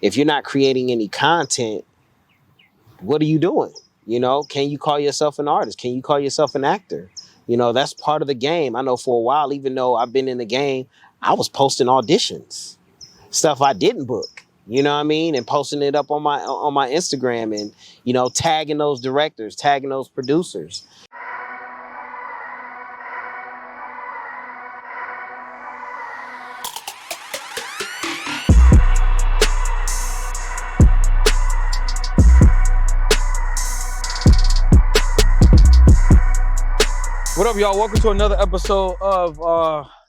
If you're not creating any content, what are you doing? You know, can you call yourself an artist? Can you call yourself an actor? You know, that's part of the game. I know for a while, even though I've been in the game, I was posting auditions, stuff I didn't book. You know what I mean? And posting it up on my Instagram and, you know, tagging those directors, tagging those producers. What up, y'all? Welcome to another episode of the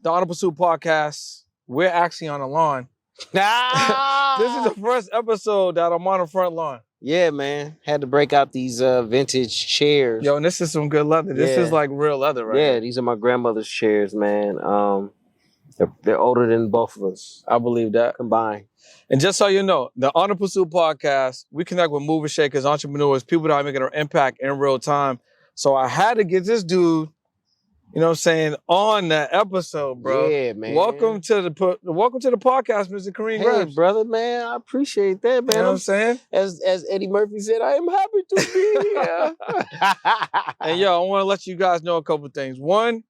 On the PRST Podcast. We're actually on the lawn. This is the first episode that I'm on the front lawn. Yeah, man. Had to break out these vintage chairs. Yo, and this is some good leather. This is like real leather, right? Yeah, these are my grandmother's chairs, man. They're older than both of us. I believe that. Combined. And just so you know, the On the PRST Podcast, we connect with movers, shakers, entrepreneurs, people that are making an impact in real time. So I had to get this dude, you know what I'm saying, on the episode, bro. Yeah, man. Welcome to the podcast, Mr. Kareem Grimes. Hey, brother, man. I appreciate that, man. You know what I'm saying? As Eddie Murphy said, I am happy to be here. And yo, I want to let you guys know a couple things. One,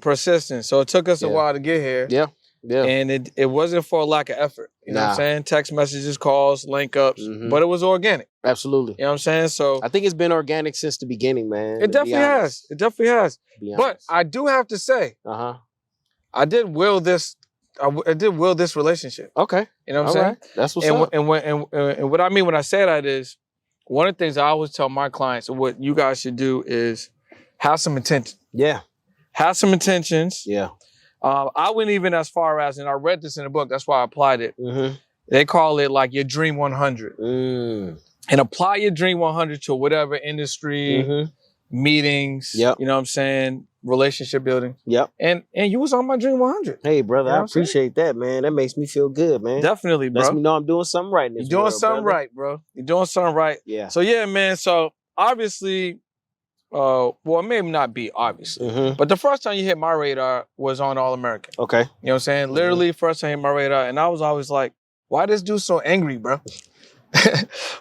persistence. So it took us a while to get here. Yeah. And it wasn't for a lack of effort. You know what I'm saying? Text messages, calls, link ups, but it was organic. Absolutely. You know what I'm saying? So I think it's been organic since the beginning, man. It definitely has. It definitely has. But I do have to say, I did will this relationship. Okay. You know what I'm saying? That's what's up. And what I mean when I say that is, one of the things I always tell my clients, and what you guys should do is have some intention. Yeah. Have some intentions. Yeah. I went even as far as, and I read this in the book, that's why I applied it. They call it like your Dream 100. And apply your Dream 100 to whatever industry, meetings, you know what I'm saying, relationship building. And you was on my Dream 100. Hey, brother, you know I appreciate that, man. That makes me feel good, man. Definitely, bro. Lets me know I'm doing something right in this You're doing world, something brother. right, bro. You're doing something right. Yeah. So, yeah, man. So, obviously, well, it may not be obviously, but the first time you hit my radar was on All American. Okay. You know what I'm saying? Literally, first time hit my radar, and I was always like, why this dude so angry, bro?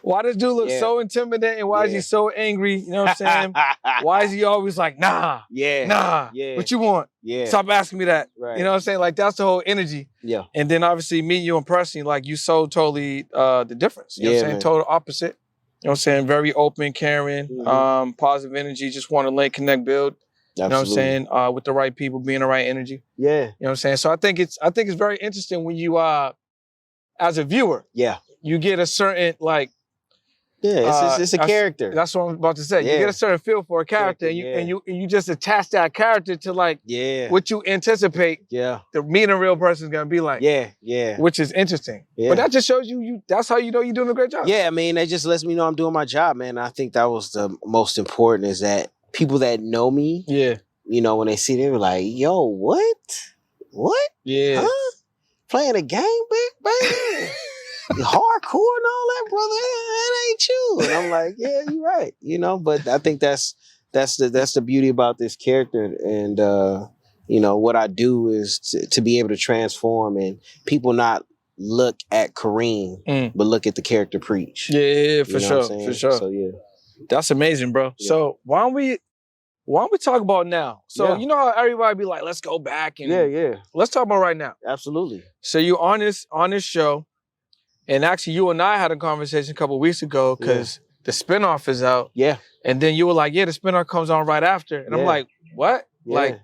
Why this dude look so intimidating? Why is he so angry? You know what I'm saying? Why is he always like, nah, what you want? Stop asking me that. Right. You know what I'm saying? Like, that's the whole energy. Yeah. And then obviously meeting you in person, like you so totally the difference. You know what I'm saying? Man. Total opposite. You know what I'm saying? Very open, caring, positive energy, just want to link, connect, build. Absolutely. You know what I'm saying? With the right people, being the right energy. Yeah. You know what I'm saying? So I think it's very interesting when you as a viewer, you get a certain it's a character. That's what I'm about to say. You get a certain feel for a character, and you just attach that character to what you anticipate the meeting a real person is gonna be like. Which is interesting. But that just shows you that's how you know you're doing a great job. Yeah, I mean, that just lets me know I'm doing my job, man. I think that was the most important, is that people that know me, you know, when they see it, they're like, yo, what? Yeah. Huh? Playing a game, baby? Hardcore and all that, brother. That ain't you. And I'm like, yeah, you're right. You know, but I think that's the beauty about this character. And you know, what I do is to be able to transform and people not look at Kareem, but look at the character preach. Yeah, for sure. For sure. So yeah. That's amazing, bro. Yeah. So why don't we talk about now? So you know how everybody be like, let's go back and let's talk about right now. Absolutely. So you on this show, and actually you and I had a conversation a couple of weeks ago because the spinoff is out. Yeah. And then you were like, the spinoff comes on right after. And I'm like, what? Yeah. Like,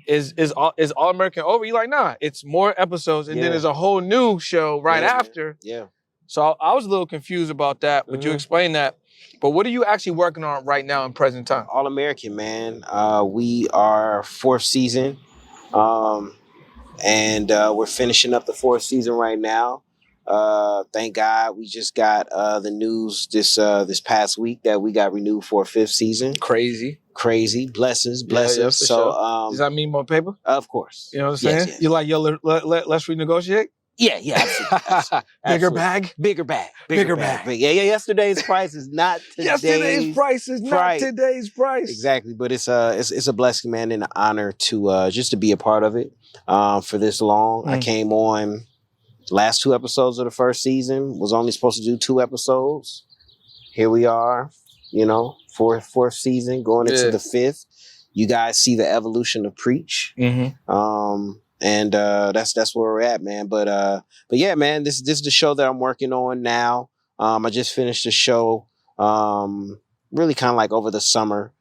is All American over? You're like, nah, it's more episodes, and then there's a whole new show right after. Yeah. So I was a little confused about that, but you explained that. But what are you actually working on right now in present time? All American, man. We are 4th season. And we're finishing up the 4th season right now. Thank God we just got the news this past week that we got renewed for a 5th season. Crazy. Blessings. Yeah, so sure. Does that mean more paper? Of course. You know what I'm saying? Yes. You like, yo, let's renegotiate? Yeah, absolutely. Bigger bag? Bigger bag. Yeah, yesterday's price is not today's Yesterday's price is not today's price. Exactly, but it's a blessing, man, and an honor to just to be a part of it for this long. I came on Last 2 episodes of the first season was only supposed to do 2 episodes. Here we are, fourth season going into the 5th. You guys see the evolution of Preach. Mm-hmm. And that's where we're at, man. But yeah, man, this is the show that I'm working on now. I just finished the show really kind of like over the summer.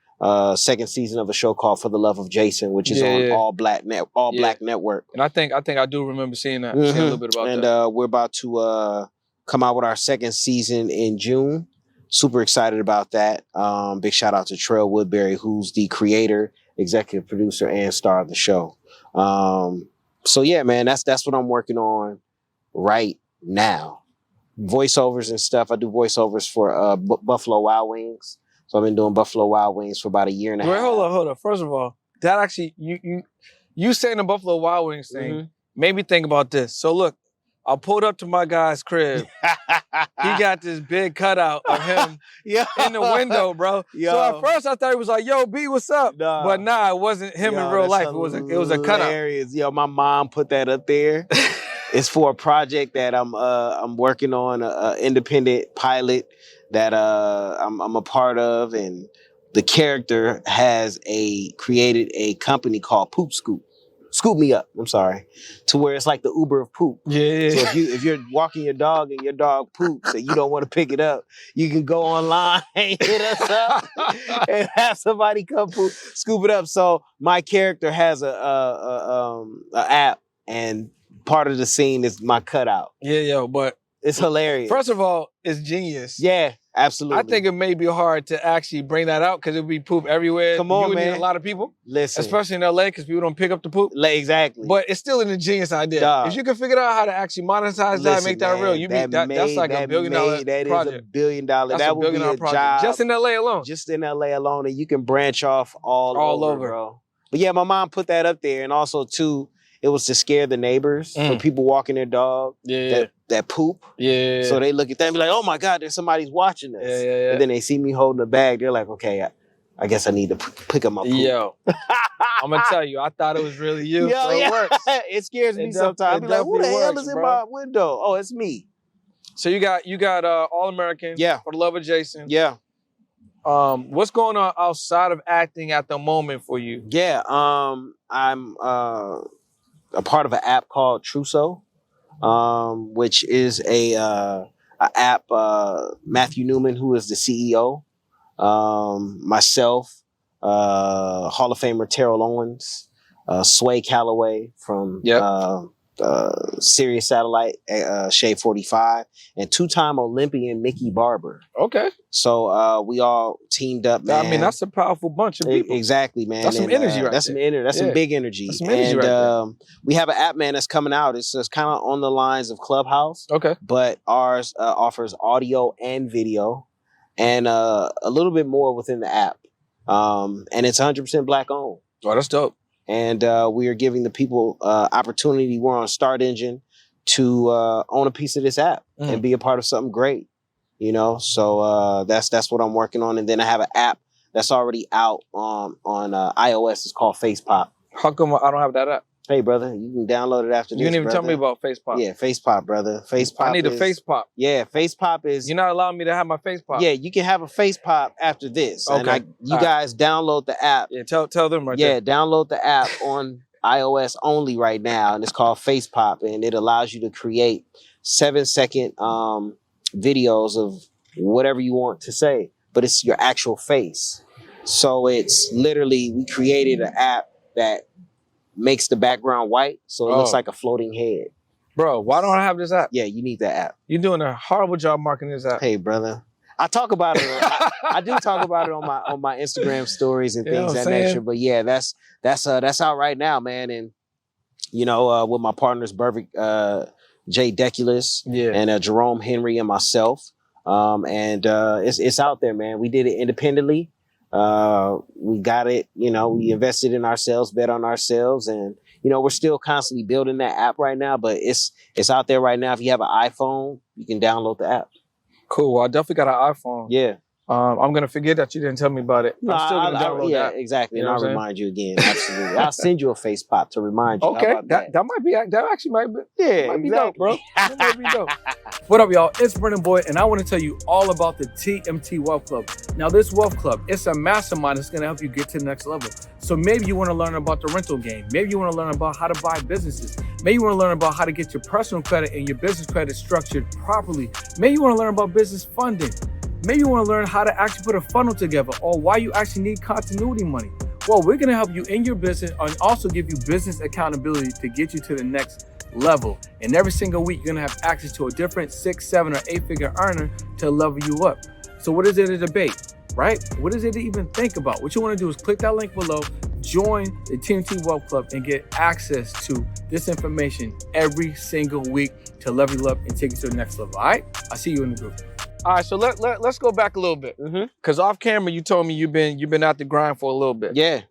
Second season of a show called For the Love of Jason, which is on All Black Network. And I think I do remember seeing that. Seeing a little bit about that. And we're about to come out with our second season in June. Super excited about that. Big shout out to Trell Woodbury, who's the creator, executive producer, and star of the show. So yeah, man, that's what I'm working on right now. Voiceovers and stuff. I do voiceovers for Buffalo Wild Wings. So I've been doing Buffalo Wild Wings for about a year and a half. Wait, hold up. First of all, that actually you saying the Buffalo Wild Wings thing made me think about this. So look, I pulled up to my guy's crib. He got this big cutout of him in the window, bro. Yo. So at first I thought he was like, "Yo, B, what's up?" Nah. But nah, it wasn't him in real life. It was a cutout. Yo, my mom put that up there. It's for a project that I'm working on, an independent pilot that I'm a part of, and the character has created a company called Poop Scoop. Scoop me up. I'm sorry. To where it's like the Uber of poop. Yeah. So if you're walking your dog and your dog poops and you don't want to pick it up, you can go online and hit us up and have somebody come scoop it up. So my character has a app, and part of the scene is my cutout. Yeah, but it's hilarious. First of all, it's genius. Yeah. Absolutely. I think it may be hard to actually bring that out because it would be poop everywhere. Come on, man. Need a lot of people. Listen. Especially in LA because people don't pick up the poop. Exactly. But it's still an ingenious idea. Dog. If you can figure out how to actually monetize that and make that real, that's like a $1 billion project. That is $1 billion. That would be a project. job. Just in LA alone. Just in LA alone. And you can branch off all over, bro. But yeah, my mom put that up there. And also, too, it was to scare the neighbors for people walking their dog that poop. Yeah. So they look at that and be like, "Oh my God, there's somebody's watching us." Yeah. And then they see me holding a bag. They're like, "Okay, I guess I need to pick up my poop." Yo, I'm gonna tell you, I thought it was really you. It works. It scares me sometimes. I be like, "Who the hell is in my window?" Oh, it's me. So you got All American. Yeah. For the Love of Jason. Yeah. What's going on outside of acting at the moment for you? Yeah. I'm a part of an app called Truso, which is a app. Matthew Newman, who is the CEO, myself, Hall of Famer Terrell Owens, Sway Calloway from Sirius Satellite, Shade 45, and 2-time Olympian Mickey Barber. Okay. So we all teamed up, man. I mean, that's a powerful bunch of people. Exactly, man. That's some energy right there. That's some big energy. That's some energy right there. We have an app, man, that's coming out. It's kind of on the lines of Clubhouse. Okay. But ours offers audio and video and a little bit more within the app. And it's 100% Black owned. Oh, that's dope. And we are giving the people opportunity. We're on Start Engine to own a piece of this app and be a part of something great. So that's what I'm working on. And then I have an app that's already out on iOS. It's called Face Pop. How come I don't have that app? Hey, brother, you can download it after this. You didn't even brother. tell me about Face Pop. Yeah, Face Pop, brother. Face Pop. I need a Face Pop. Yeah, Face Pop is. You're not allowing me to have my Face Pop. Yeah, you can have a Face Pop after this. Okay. And you guys download the app. Yeah, tell them right there. Yeah, download the app on iOS only right now, and it's called Face Pop, and it allows you to create 7-second videos of whatever you want to say, but it's your actual face. So it's literally, we created an app that makes the background white, so it looks like a floating head. Bro, why don't I have this app? Yeah, you need that app. You're doing a horrible job marketing this app. Hey, brother. I talk about it. I do talk about it on my Instagram stories and things of that nature. But yeah, that's out right now, man. And with my partners, Burvick, Jay Deculus, and Jerome Henry and myself. It's out there, man. We did it independently. We got it. We invested in ourselves, bet on ourselves, and we're still constantly building that app right now. But it's out there right now. If you have an iPhone, you can download the app. Cool. Well, I definitely got an iPhone. Yeah. I'm gonna forget that you didn't tell me about it. No, I'm still gonna download that. Exactly. You know and I'll remind you again. Absolutely. I'll send you a face pop to remind you. Okay, that might be, that actually might be, exactly. dope, bro. That might be dope. What up, y'all? It's Brennan Boy, and I want to tell you all about the Tmt Wealth Club. Now, this Wealth Club, it's a mastermind that's gonna help you get to the next level. So maybe you want to learn about the rental game. Maybe you want to learn about how to buy businesses. Maybe you want to learn about how to get your personal credit and your business credit structured properly. Maybe you want to learn about business funding. Maybe you want to learn how to actually put a funnel together or why you actually need continuity money. Well, we're going to help you in your business and also give you business accountability to get you to the next level. And every single week, you're going to have access to a different 6, 7, or 8-figure earner to level you up. So what is it to debate, right? What is it to even think about? What you want to do is click that link below, join the Tmt Wealth Club, and get access to this information every single week to level you up and take you to the next level. All right? I'll see you in the group. All right, so let's go back a little bit. Because off camera, you told me you've been out the grind for a little bit. Yeah.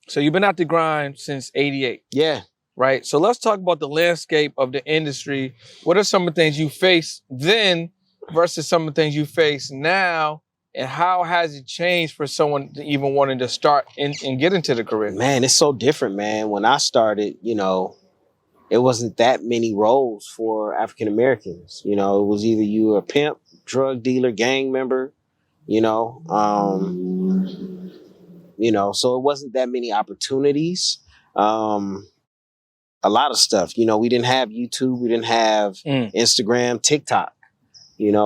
So you've been out the grind since '88. Yeah. Right. So let's talk about the landscape of the industry. What are some of the things you faced then versus some of the things you face now? And how has it changed for someone to even wanting to start and get into the career? Man, it's so different, man. When I started, it wasn't that many roles for African Americans. It was either you were a pimp, drug dealer, gang member, so it wasn't that many opportunities. A lot of stuff, we didn't have YouTube, we didn't have Instagram, TikTok,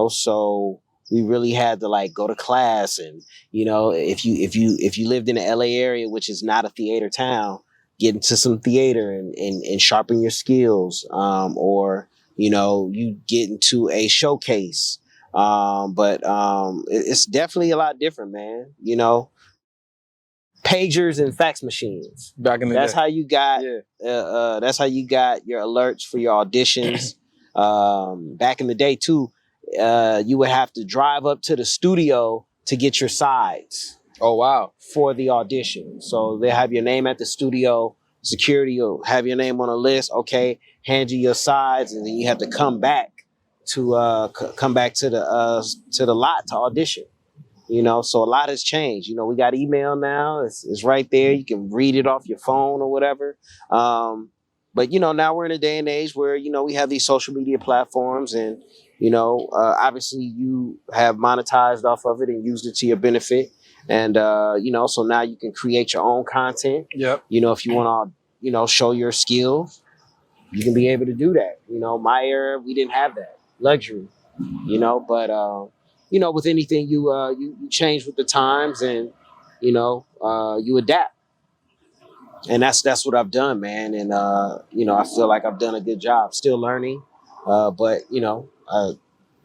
so we really had to go to class. And, if you lived in the LA area, which is not a theater town, get into some theater and sharpen your skills, or, you get into a showcase. But it's definitely a lot different, man. Pagers and fax machines. Back in the day. That's how you got. That's how you got your alerts for your auditions. Back in the day too, you would have to drive up to the studio to get your sides. Oh wow! For the audition, so they have your name at the studio. Security will have your name on a list. Okay, hand you your sides, and then you have to come back to the lot to audition. So a lot has changed. We got email now. It's right there. You can read it off your phone or whatever. But now we're in a day and age where, we have these social media platforms, and, obviously you have monetized off of it and used it to your benefit. And, so now you can create your own content. Yep. If you want to, show your skills, you can be able to do that. My era, we didn't have that luxury, but, with anything, you change with the times, and, you adapt. And that's what I've done, man. And, I feel like I've done a good job, still learning. But,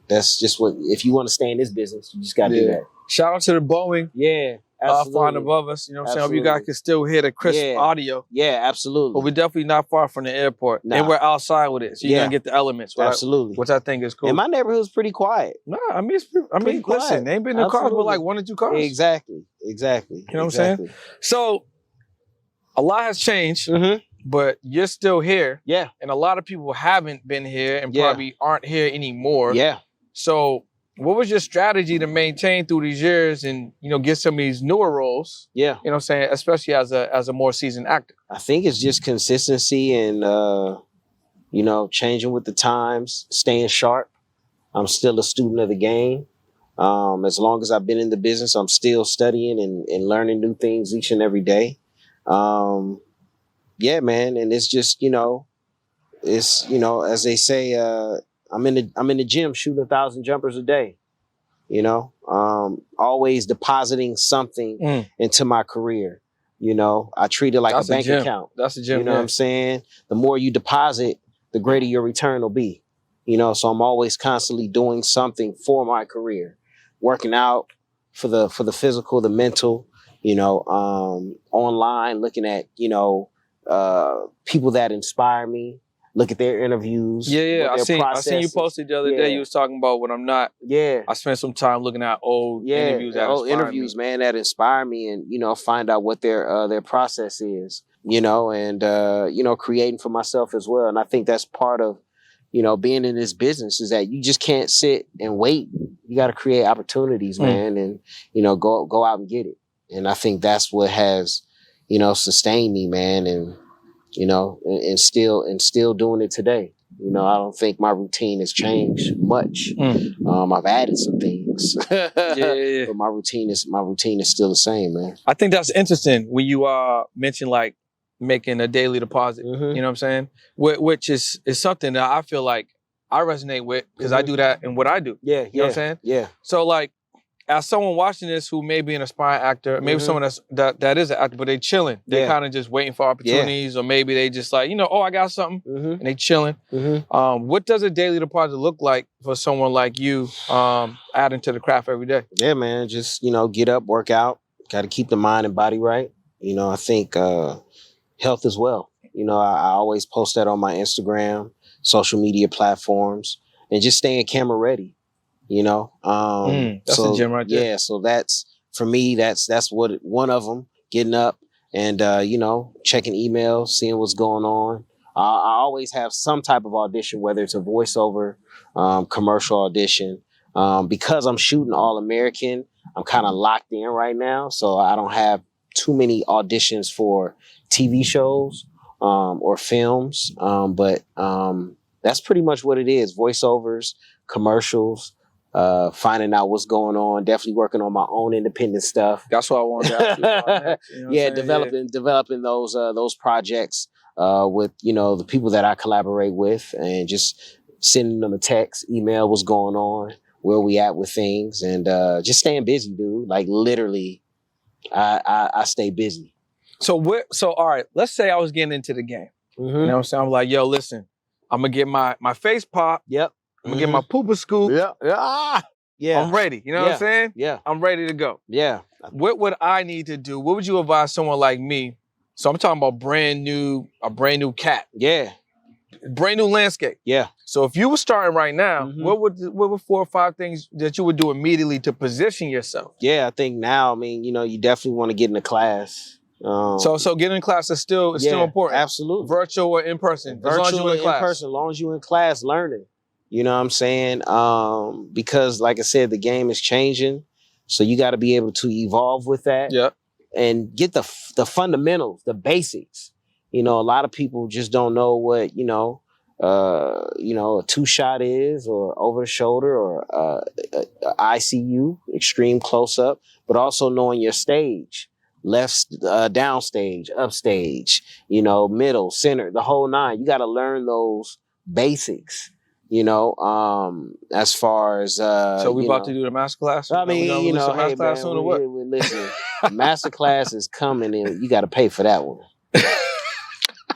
that's just if you want to stay in this business, you just got to do that. Shout out to the Boeing. Yeah. Flying above us. You know what I'm saying? Hope you guys can still hear the crisp audio. Yeah, absolutely. But we're definitely not far from the airport. Nah. And we're outside with it. So you're going to get the elements. Absolutely. Which I think is cool. And my neighborhood's pretty quiet. Nah, listen, quiet. They ain't been in cars but like 1 or 2 cars. Exactly. You know what I'm saying? So a lot has changed, but you're still here. Yeah. And a lot of people haven't been here and probably aren't here anymore. Yeah. So what was your strategy to maintain through these years and, get some of these newer roles? Yeah. You know what I'm saying? Especially as a more seasoned actor. I think it's just consistency and, changing with the times, staying sharp. I'm still a student of the game. As long as I've been in the business, I'm still studying and learning new things each and every day. Yeah, man. And it's just, it's, as they say, I'm in the gym shooting 1,000 jumpers a day, always depositing something into my career. I treat it like a bank account. That's a gym. You know what I'm saying? The more you deposit, the greater your return will be. So I'm always constantly doing something for my career, working out for the physical, the mental, online, looking at, people that inspire me. Look at their interviews. Yeah. I seen you posted the other day. You was talking about when I'm not. Yeah. I spent some time looking at old interviews. Old interviews, man, that inspire me, and find out what their process is. And creating for myself as well. And I think that's part of being in this business, is that you just can't sit and wait You got to create opportunities, man, and go out and get it. And I think that's what has sustained me, man, and and still doing it today. I don't think my routine has changed much. I've added some things, yeah. but my routine is still the same, man. I think that's interesting when you mention like making a daily deposit. You know what I'm saying? Which is something that I feel like I resonate with because I do that in what I do. Yeah, you know what I'm saying? Yeah. So like, as someone watching this who may be an aspiring actor, maybe someone that is an actor, but they chilling. They're kind of just waiting for opportunities, or maybe they just like, I got something, and they chilling. What does a daily deposit look like for someone like you adding to the craft every day? Yeah, man, just, get up, work out. Got to keep the mind and body right. I think health as well. I always post that on my Instagram, social media platforms, and just staying camera ready. That's the gym right there. Yeah, so that's for me. That's what one of them. Getting up and checking emails, seeing what's going on. I always have some type of audition, whether it's a voiceover, commercial audition. Because I'm shooting All American, I'm kind of locked in right now, so I don't have too many auditions for TV shows or films. But that's pretty much what it is: voiceovers, commercials. Finding out what's going on, definitely working on my own independent stuff. That's what I wanted to ask you about. Developing those projects with the people that I collaborate with, and just sending them a text, email, what's going on, where we at with things, and just staying busy, dude. Like literally, I stay busy. So all right, let's say I was getting into the game. You know what I'm saying? I'm like, yo, listen, I'm gonna get my face pop. Yep. I'm gonna get my pooper scoop. Yeah. I'm ready. You know what I'm saying? Yeah. I'm ready to go. Yeah. What would I need to do? What would you advise someone like me? So I'm talking about a brand new cat. Yeah. Brand new landscape. Yeah. So if you were starting right now, what would 4 or 5 things that you would do immediately to position yourself? Yeah, I think now, you definitely want to get in a class. So getting in class is still important. Absolutely. Virtual or in person. As long as you're in class. As long as you're in class learning. You know what I'm saying? Because like I said, the game is changing. So you got to be able to evolve with that. Yeah. And get the fundamentals, the basics. A lot of people just don't know what, a 2-shot is, or over the shoulder, or ICU, extreme close up, but also knowing your stage. Left, down stage, up stage, middle, center, the whole 9. You got to learn those basics. As far as so we about to do the master class. I mean, hey man, listen, the master class is coming, and you got to pay for that one.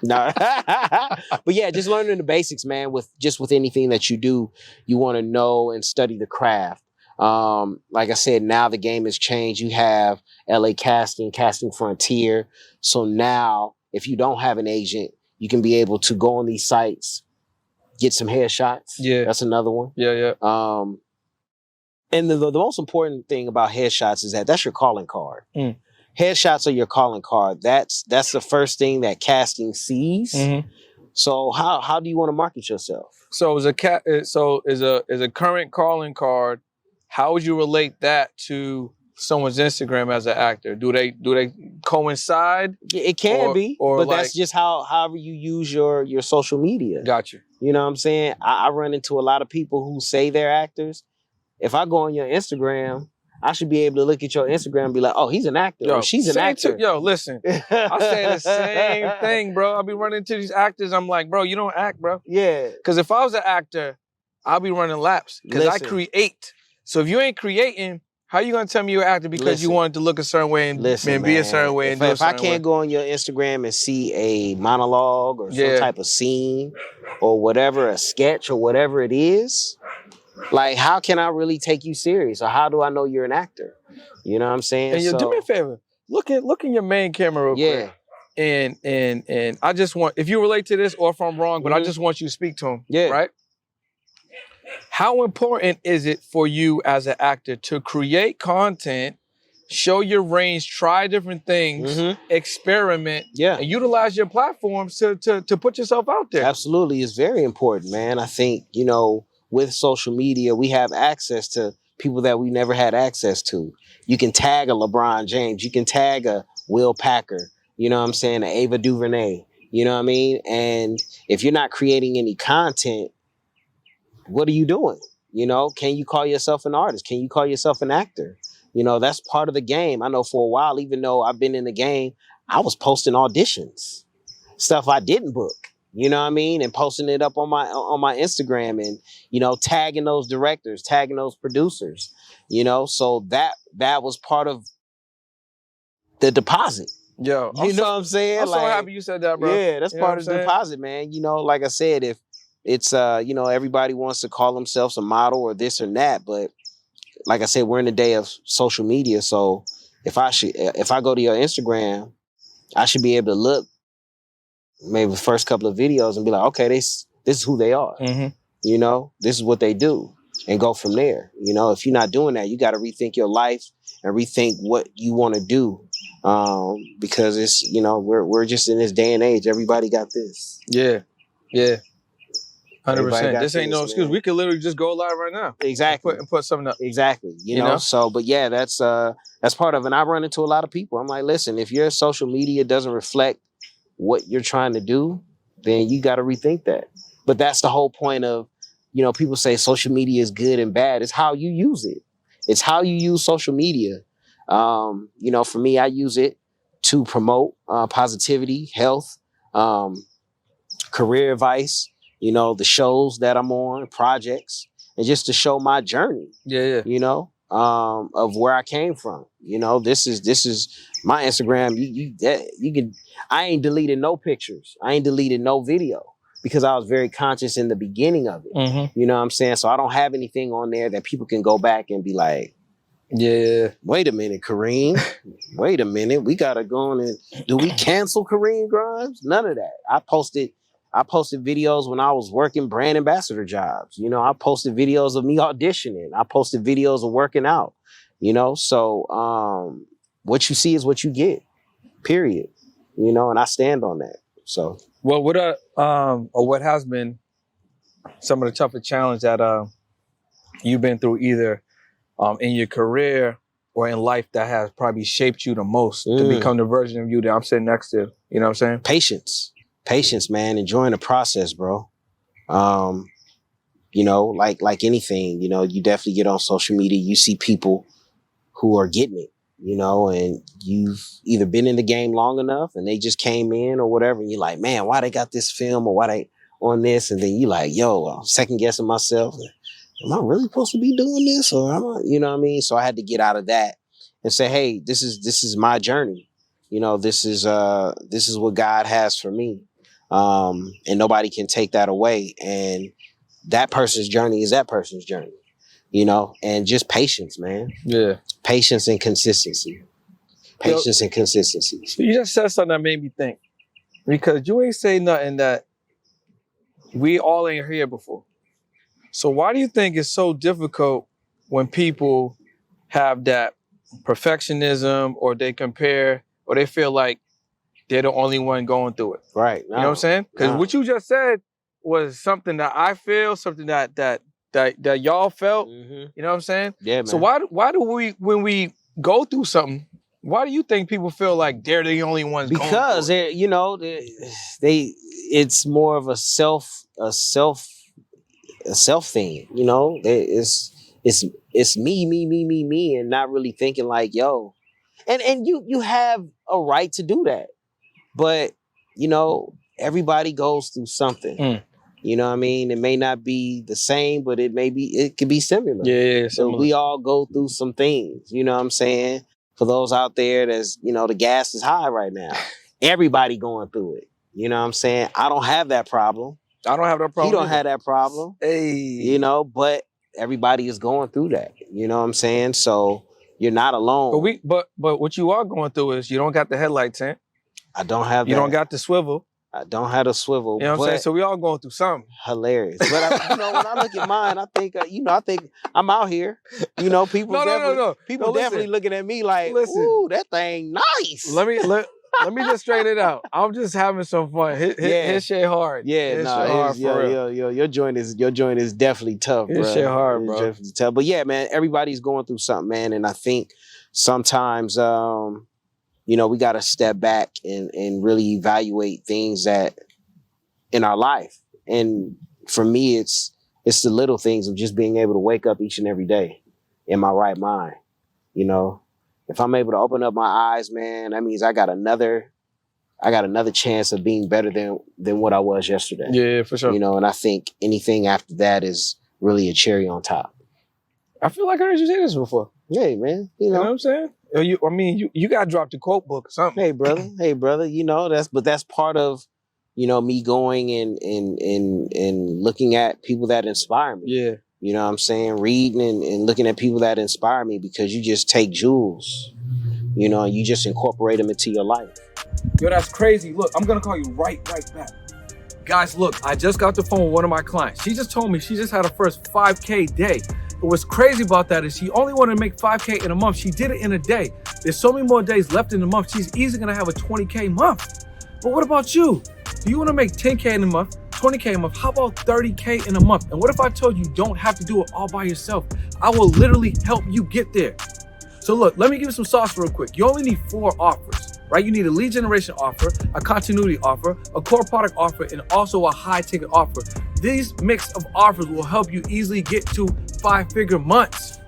No, but yeah, just learning the basics, man. With anything that you do, you want to know and study the craft. Like I said, now the game has changed. You have LA Casting Frontier. So now, if you don't have an agent, you can be able to go on these sites. Get some headshots. Yeah. That's another one. Yeah. And the most important thing about headshots is that's your calling card. Headshots are your calling card. That's the first thing that casting sees. So how do you want to market yourself? So is a current calling card, how would you relate that to someone's Instagram as an actor? Do they coincide? It can be, but like, that's just however you use your social media. Gotcha. You know what I'm saying? I run into a lot of people who say they're actors. If I go on your Instagram, I should be able to look at your Instagram and be like, oh, he's an actor, or she's an actor. Listen, I say the same thing, bro. I'll be running into these actors. I'm like, bro, you don't act, bro. Yeah. Because if I was an actor, I'll be running laps because I create. So if you ain't creating, how you gonna tell me you're an actor because you wanted to look a certain way and be a certain way and do a certain way? If I can't go on your Instagram and see a monologue or some type of scene or whatever, a sketch or whatever it is, like how can I really take you serious? Or how do I know you're an actor? You know what I'm saying? And do me a favor. Look in your main camera real quick. And I just want, if you relate to this or if I'm wrong, but I just want you to speak to him. Yeah. Right? How important is it for you as an actor to create content, show your range, try different things, experiment, and utilize your platforms to put yourself out there? Absolutely. It's very important, man. I think, with social media, we have access to people that we never had access to. You can tag a LeBron James. You can tag a Will Packer. You know what I'm saying? An Ava DuVernay. You know what I mean? And if you're not creating any content, what are you doing? You know, can you call yourself an artist? Can you call yourself an actor? You know, that's part of the game. I know for a while, even though I've been in the game, I was posting auditions, stuff I didn't book. You know what I mean? And posting it up on my Instagram and, you know, tagging those directors, tagging those producers, you know, so that was part of the deposit. Yo, you know what I'm saying? I'm so happy you said that, bro. Yeah, that's part of the deposit, man. You know, like I said, if it's, you know, everybody wants to call themselves a model or this or that, but like I said, we're in the day of social media. So if I go to your Instagram, I should be able to look maybe the first couple of videos and be like, okay, this is who they are. Mm-hmm. You know, this is what they do, and go from there. You know, if you're not doing that, you got to rethink your life and rethink what you want to do. Because it's, you know, we're just in this day and age. Everybody got this. Yeah. 100%. This ain't no excuse. Man. We could literally just go live right now. Exactly. And put something up. Exactly. You know? So, but yeah, that's part of it. And I run into a lot of people. I'm like, listen, if your social media doesn't reflect what you're trying to do, then you got to rethink that. But that's the whole point of, you know, people say social media is good and bad. It's how you use it. It's how you use social media. You know, for me, I use it to promote positivity, health, career advice, you know, the shows that I'm on, projects, and just to show my journey. Yeah. You know, of where I came from. You know, this is my Instagram. You can. I ain't deleted no pictures. I ain't deleted no video because I was very conscious in the beginning of it. Mm-hmm. You know what I'm saying? So I don't have anything on there that people can go back and be like, yeah, wait a minute, Kareem. Wait a minute. We gotta go on and do we cancel Kareem Grimes? None of that. I posted videos when I was working brand ambassador jobs. You know, I posted videos of me auditioning. I posted videos of working out. You know, so what you see is what you get. Period. You know, and I stand on that. So, well, what has been some of the toughest challenge that you've been through, either in your career or in life, that has probably shaped you the most to become the version of you that I'm sitting next to? You know what I'm saying? Patience, man. Enjoying the process, bro. You know, like anything, you know, you definitely get on social media, you see people who are getting it, you know, and you've either been in the game long enough and they just came in or whatever, and you're like, man, why they got this film or why they on this? And then you like, yo, I'm second guessing myself. Am I really supposed to be doing this? Or am I, you know what I mean? So I had to get out of that and say, hey, this is my journey. You know, this is what God has for me. And nobody can take that away. And that person's journey is that person's journey, you know, and just patience, man. Yeah. Patience and consistency. Patience and consistency. You just said something that made me think, because you ain't say nothing that we all ain't heard before. So why do you think it's so difficult when people have that perfectionism, or they compare, or they feel like they're the only one going through it? Right. You know what I'm saying? Because what you just said was something that I feel, something that y'all felt. Mm-hmm. You know what I'm saying? Yeah, man. So why do we, when we go through something, why do you think people feel like they're the only ones going through it? Because they're, you know, it's more of a self thing, you know. It's me, and not really thinking like, yo, and you have a right to do that, but you know, everybody goes through something. You know what I mean? It may not be the same, but it could be similar. Yeah, so we all go through some things. You know what I'm saying? For those out there that's, you know, the gas is high right now. Everybody going through it. You know what I'm saying? I don't have that problem. I don't have that problem. You don't have that problem. Hey. You know, but everybody is going through that. You know what I'm saying? So you're not alone. But what you are going through is you don't got the headlight tent. I don't have that. You don't got the swivel. I don't have a swivel. You know what I'm saying? So we all going through something. Hilarious. But you know, when I look at mine, I think, I think I'm out here. You know, people No. People definitely looking at me like, ooh, that thing nice. Let me just straighten it out. I'm just having some fun. His shit hard. Yeah, his shit hard for real. Your joint is definitely tough, bro. His shit hard, bro. Definitely tough. But yeah, man, everybody's going through something, man. And I think sometimes, we got to step back and really evaluate things that in our life. And for me, it's the little things of just being able to wake up each and every day in my right mind. You know, if I'm able to open up my eyes, man, that means I got another chance of being better than what I was yesterday. Yeah, for sure. You know, and I think anything after that is really a cherry on top. I feel like I heard you say this before. Yeah, man. You know what I'm saying? You got to drop the quote book or something. Hey, brother. You know, that's part of, me going and looking at people that inspire me. Yeah. You know what I'm saying? Reading and looking at people that inspire me, because you just take jewels, and you just incorporate them into your life. Yo, that's crazy. Look, I'm going to call you right back. Guys, look, I just got the phone with one of my clients. She just told me she just had her first 5K day. But what's crazy about that is she only wanted to make 5K in a month. She did it in a day. There's so many more days left in the month. She's easily going to have a 20K month. But what about you? Do you want to make 10K in a month, 20K a month? How about 30K in a month? And what if I told you don't have to do it all by yourself? I will literally help you get there. So look, let me give you some sauce real quick. You only need 4 offers, right? You need a lead generation offer, a continuity offer, a core product offer, and also a high ticket offer. These mix of offers will help you easily get to 5-figure months.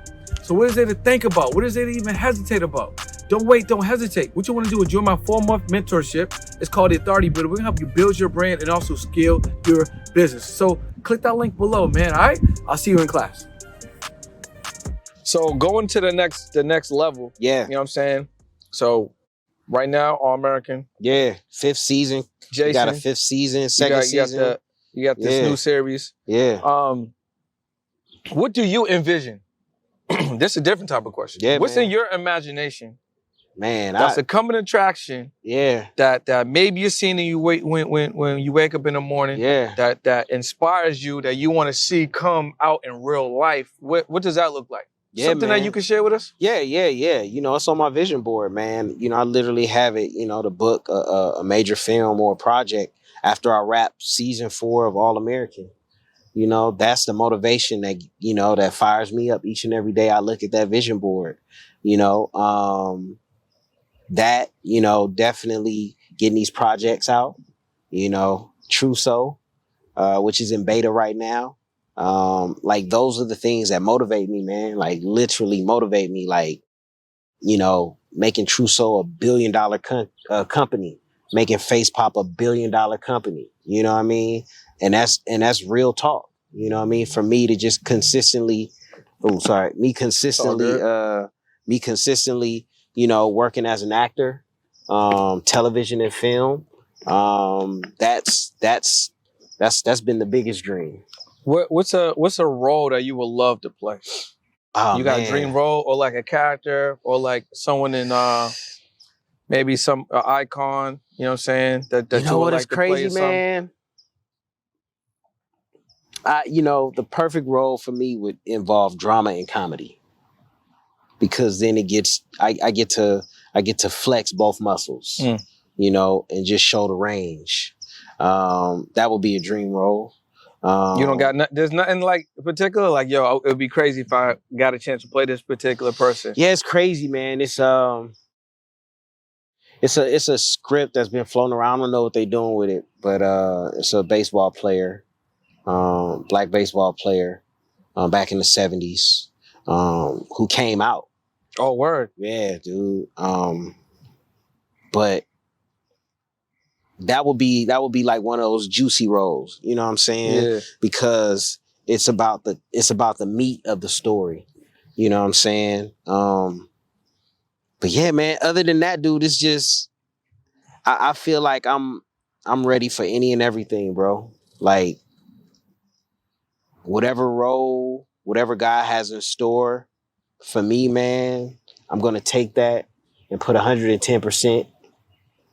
So what is there to think about? What is there to even hesitate about? Don't wait, don't hesitate. What you want to do is join my 4-month mentorship. It's called the Authority Builder. We're going to help you build your brand and also scale your business. So click that link below, man. All right? I'll see you in class. So going to the next level. Yeah. You know what I'm saying? So right now, All-American. Yeah. 5th season. Jason. You got a 5th season, second season. You got this new series. Yeah. What do you envision? This is a different type of question. Yeah, What's man. in your imagination? Man, that's a coming attraction. Yeah. That maybe you're seeing when you wake up in the morning. Yeah. That inspires you, that you want to see come out in real life. What does that look like? Yeah, something man. that you can share with us? Yeah. It's on my vision board, man. I literally have it, to book a major film or a project after I wrap season 4 of All American. That's the motivation that, that fires me up each and every day. I look at that vision board, definitely getting these projects out, Trousseau, which is in beta right now. Those are the things that motivate me, man. Like literally motivate me, making Trousseau $1 billion company, making Face Pop $1 billion company. You know what I mean? And that's real talk. You know what I mean? For me to just consistently, me consistently, working as an actor, television and film. That's been the biggest dream. What's a role that you would love to play? You got a dream role, or like a character, or like someone in maybe some icon. You know what I'm saying? That you know would what like is crazy, man. The perfect role for me would involve drama and comedy, because then I get to flex both muscles, and just show the range. That would be a dream role. You don't got there's nothing like particular, like, yo, it would be crazy if I got a chance to play this particular person. Yeah, it's crazy, man. It's a script that's been floating around. I don't know what they're doing with it, but it's a baseball player, black baseball player, back in the 70s, who came out. Oh, word. Yeah, dude. But that would be like one of those juicy roles, you know what I'm saying? Yeah. Because it's about the meat of the story, you know what I'm saying? But yeah, man, other than that, dude, it's just, I feel like I'm ready for any and everything, bro. Like, whatever role, whatever God has in store for me, man, I'm going to take that and put 110%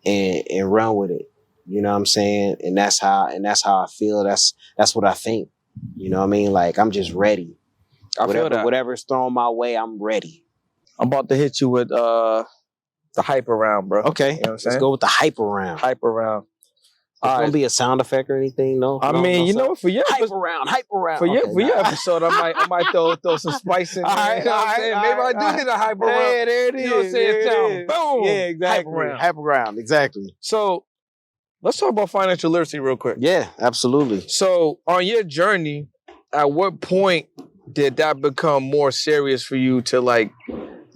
and run with it. You know what I'm saying? And that's how I feel. That's what I think. You know what I mean? Like, I'm just ready. I feel that. Whatever's thrown my way, I'm ready. I'm about to hit you with The hype around, bro. Okay. You know what I'm saying? Let's go with the hype around. Hype around. It's gonna be a sound effect or anything? No. I mean, you know, for your hype around. For your episode, I might throw some spice in there. All right, you know what I'm saying? Maybe I do need a hype around. Yeah, there it is. You know what I'm saying? Boom. Yeah, exactly. Hype around. Exactly. So let's talk about financial literacy real quick. Yeah, absolutely. So on your journey, at what point did that become more serious for you to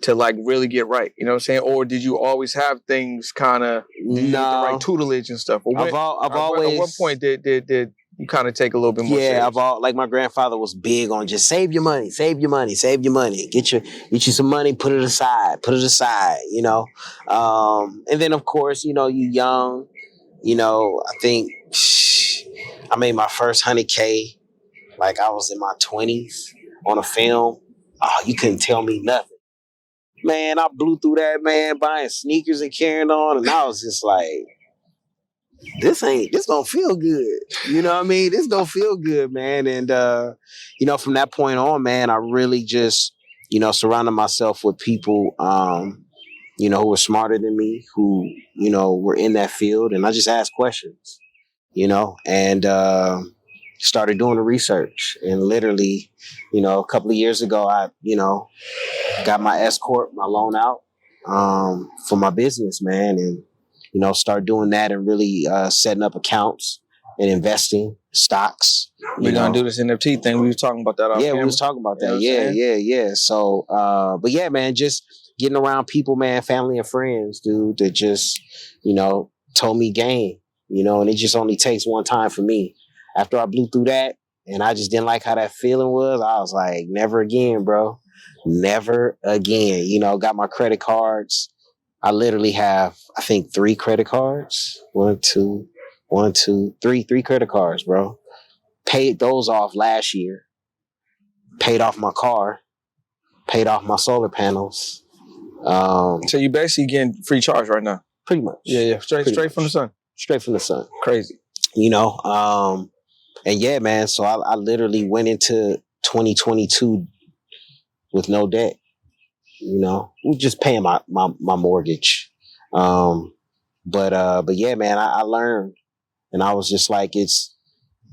really get right? You know what I'm saying? Or did you always have things kind of the right tutelage and stuff? Or I've always. At what point did you kind of take a little bit more? Yeah, serious? like my grandfather was big on just save your money, get you some money, put it aside, you know. And then of course, you know, you young, you know, I think I made my first 100K like I was in my 20s on a film. Oh, you couldn't tell me nothing. Man, I blew through that, man, buying sneakers and carrying on, and I was just like, this don't feel good. You know what I mean? This don't feel good, man. And, you know, from that point on, man, I really just, you know, surrounded myself with people, you know, who were smarter than me, who, you know, were in that field. And I just asked questions, you know, and started doing the research. And literally, you know, a couple of years ago, I, you know, got my S Corp, my loan out for my business, man. And, you know, start doing that and really setting up accounts and investing, stocks. We're going to do this NFT thing. We were talking about that. Yeah, we was talking about that. Yeah. So, but yeah, man, just getting around people, man, family and friends, dude, that just, you know, told me game, you know, and it just only takes one time for me. After I blew through that and I just didn't like how that feeling was, I was like, never again, bro. Never again. You know, got my credit cards. I literally have, I think, 3 credit cards. 1, 2, 3 credit cards, bro. Paid those off last year. Paid off my car. Paid off my solar panels. So you basically getting free charge right now? Pretty much. Yeah. Straight from the sun. Straight from the sun. Crazy. You know, and yeah, man. So I literally went into 2022 with no debt. You know, we're just paying my mortgage. But yeah, man, I learned, and I was just like, it's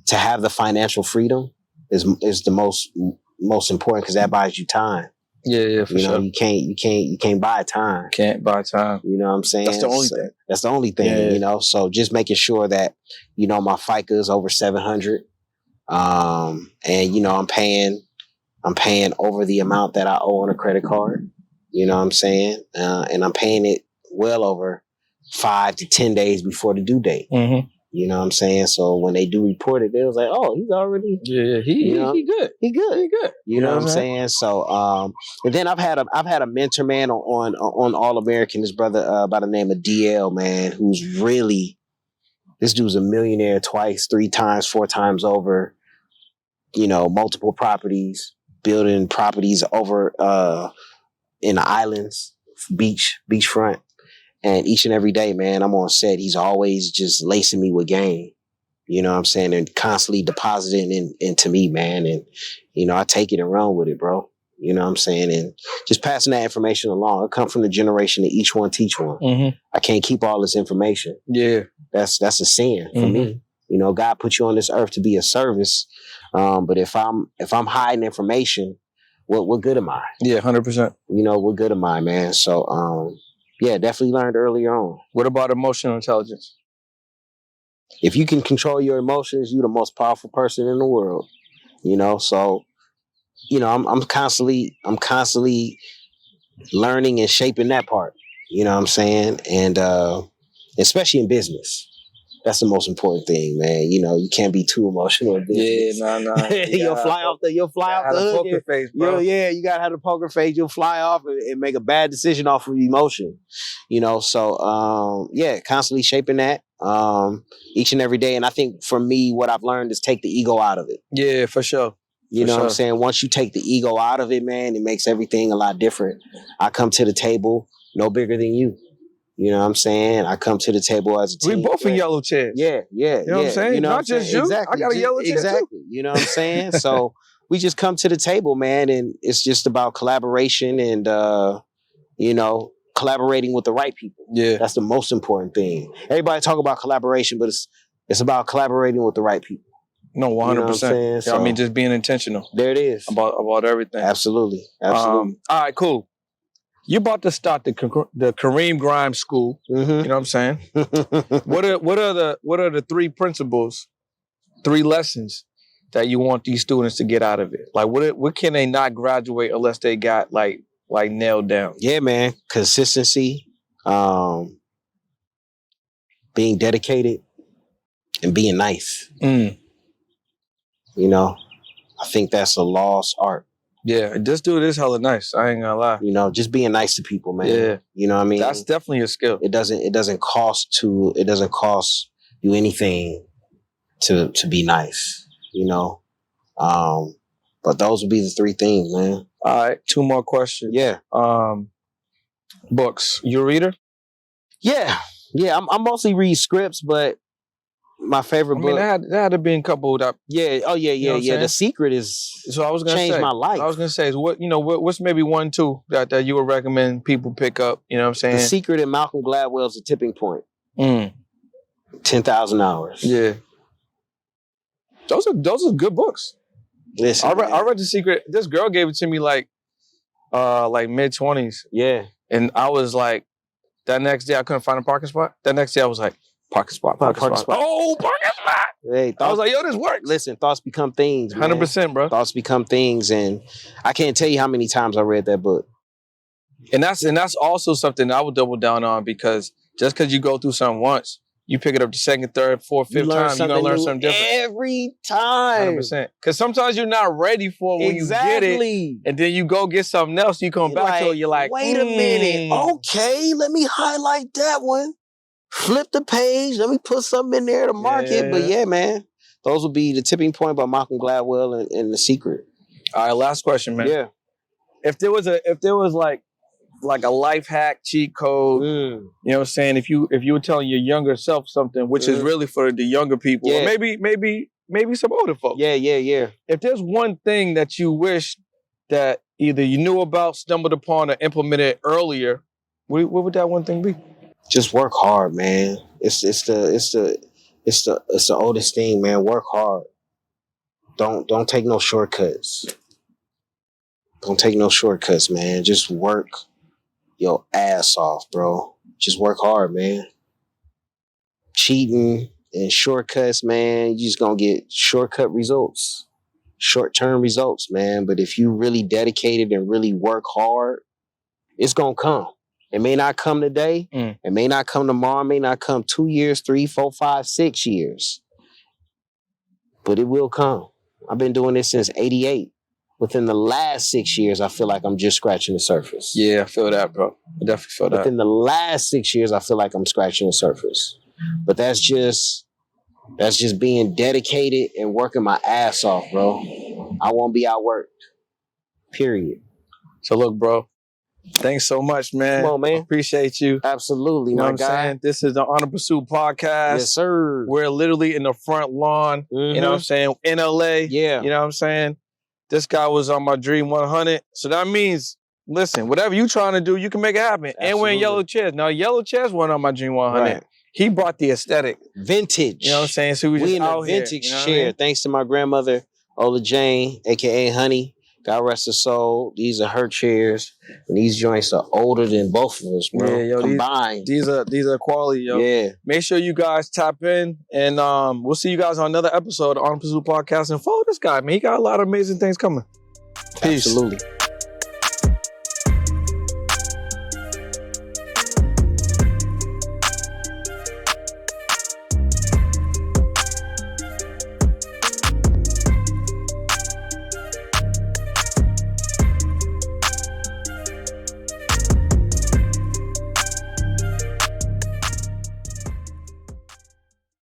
to have the financial freedom is the most important, because that buys you time. Yeah, for sure. You can't buy time. Can't buy time. You know what I'm saying? That's the only thing. That's the only thing. Yeah. You know, so just making sure that, you know, my FICA is over 700, and you know, I'm paying over the amount that I owe on a credit card. You know what I'm saying? And I'm paying it well over 5 to 10 days before the due date. Mm-hmm. You know what I'm saying? So when they do report it, they was like, "Oh, he's already he good. He good. You know what I'm saying? So and then I've had a mentor, man, on All American, this brother by the name of DL, man, who's really, this dude's a millionaire twice, 3 times, 4 times over. You know, multiple properties, building properties over in the islands, beachfront. And each and every day, man, I'm on set. He's always just lacing me with game. You know what I'm saying? And constantly depositing into me, man. And, you know, I take it and run with it, bro. You know what I'm saying? And just passing that information along. I come from the generation that each one teach one. Mm-hmm. I can't keep all this information. Yeah. That's a sin for me. You know, God put you on this earth to be a service. But if I'm hiding information, what good am I? Yeah, 100%. You know, what good am I, man? So, yeah, definitely learned earlier on. What about emotional intelligence? If you can control your emotions, you're the most powerful person in the world. You know, so, you know, I'm constantly learning and shaping that part. You know what I'm saying? And especially in business. That's the most important thing, man. You know, you can't be too emotional in business. Yeah, nah. You'll fly off the hook. Poker face, bro. You gotta have the poker face. You'll fly off and make a bad decision off of emotion. You know, so yeah, constantly shaping that each and every day. And I think for me, what I've learned is take the ego out of it. Yeah, for sure. You know what I'm saying? Once you take the ego out of it, man, it makes everything a lot different. I come to the table no bigger than you. You know what I'm saying? I come to the table as a team. We both in yellow chairs. Yeah. You know what I'm saying? You know Not just you. Exactly. I got a yellow chair too. You know what I'm saying? So we just come to the table, man, and it's just about collaboration and, you know, collaborating with the right people. Yeah. That's the most important thing. Everybody talk about collaboration, but it's about collaborating with the right people. No, 100%. You know what I'm so, I mean, just being intentional. There it is. About everything. Absolutely. All right, cool. You about to start the Kareem Grimes school. Mm-hmm. You know what I'm saying? What are the 3 principles, 3 lessons that you want these students to get out of it? Like, what can they not graduate unless they got like nailed down? Yeah, man. Consistency, being dedicated, and being nice. You know, I think that's a lost art. Yeah, this dude is hella nice. I ain't gonna lie. You know, just being nice to people, man. Yeah. You know what I mean? That's definitely a skill. It doesn't cost you anything to be nice, you know. But those would be the 3 things, man. All right, 2 more questions. Yeah. Books. You a reader? Yeah. I'm mostly read scripts, but my favorite book. There had to be a couple that. Yeah. Oh yeah. You know Yeah. The Secret is. So I was gonna changed say, my life. I was gonna say is what's maybe 1, 2 that you would recommend people pick up. You know what I'm saying? The Secret and Malcolm Gladwell's The Tipping Point. 10,000 Hours. Yeah. Those are good books. Listen, I read The Secret. This girl gave it to me like mid-20s. Yeah. And I was like, that next day I couldn't find a parking spot. That next day I was like, parking spot. Oh, parking spot. Hey, I was like, yo, this works. Listen, thoughts become things, man. 100%, bro. Thoughts become things, and I can't tell you how many times I read that book. And that's also something I would double down on, because just because you go through something once, you pick it up the 2nd, 3rd, 4th, 5th time, you're going to learn something different. Every time. 100%. Because sometimes you're not ready for it when you get it. And then you go get something else, you come back to it, you're like, wait a minute. Okay, let me highlight that one. Flip the page. Let me put something in there to mark it. But yeah, man. Those would be The Tipping Point by Malcolm Gladwell and The Secret. All right, last question, man. Yeah. If there was like a life hack, cheat code, you know what I'm saying? If you were telling your younger self something, which is really for the younger people, or maybe some older folks. Yeah. If there's one thing that you wish that either you knew about, stumbled upon, or implemented earlier, what would that one thing be? Just work hard, man. It's the oldest thing, man. Work hard. Don't take no shortcuts. Don't take no shortcuts, man. Just work your ass off, bro. Just work hard, man. Cheating and shortcuts, man, you just gonna get shortcut results. Short-term results, man. But if you really dedicated and really work hard, it's gonna come. It may not come today. It may not come tomorrow. It may not come 2 years, 3, 4, 5, 6 years. But it will come. I've been doing this since 88. Within the last 6 years, I feel like I'm just scratching the surface. Yeah, I feel that, bro. I definitely feel that. Within the last 6 years, I feel like I'm scratching the surface. But that's just being dedicated and working my ass off, bro. I won't be outworked. Period. So look, bro. Thanks so much, man. Come on, man. Appreciate you. Absolutely, my guy. This is the On the Pursuit Podcast. Yes, sir. We're literally in the front lawn, you know what I'm saying, in LA. Yeah. You know what I'm saying? This guy was on my Dream 100. So that means, listen, whatever you trying to do, you can make it happen. Absolutely. And we're in yellow chairs. Now, yellow chairs weren't on my Dream 100. Right. He brought the aesthetic. Vintage. You know what I'm saying? So we in a vintage here, you know chair. I mean? I mean? Thanks to my grandmother, Ola Jane, a.k.a. Honey. God rest her soul. These are her chairs. And these joints are older than both of us, bro. Yeah, yo, combined. These are quality, yo. Yeah. Make sure you guys tap in. And we'll see you guys on another episode of On the Pursuit Podcast. And follow this guy, man. He got a lot of amazing things coming. Peace. Absolutely.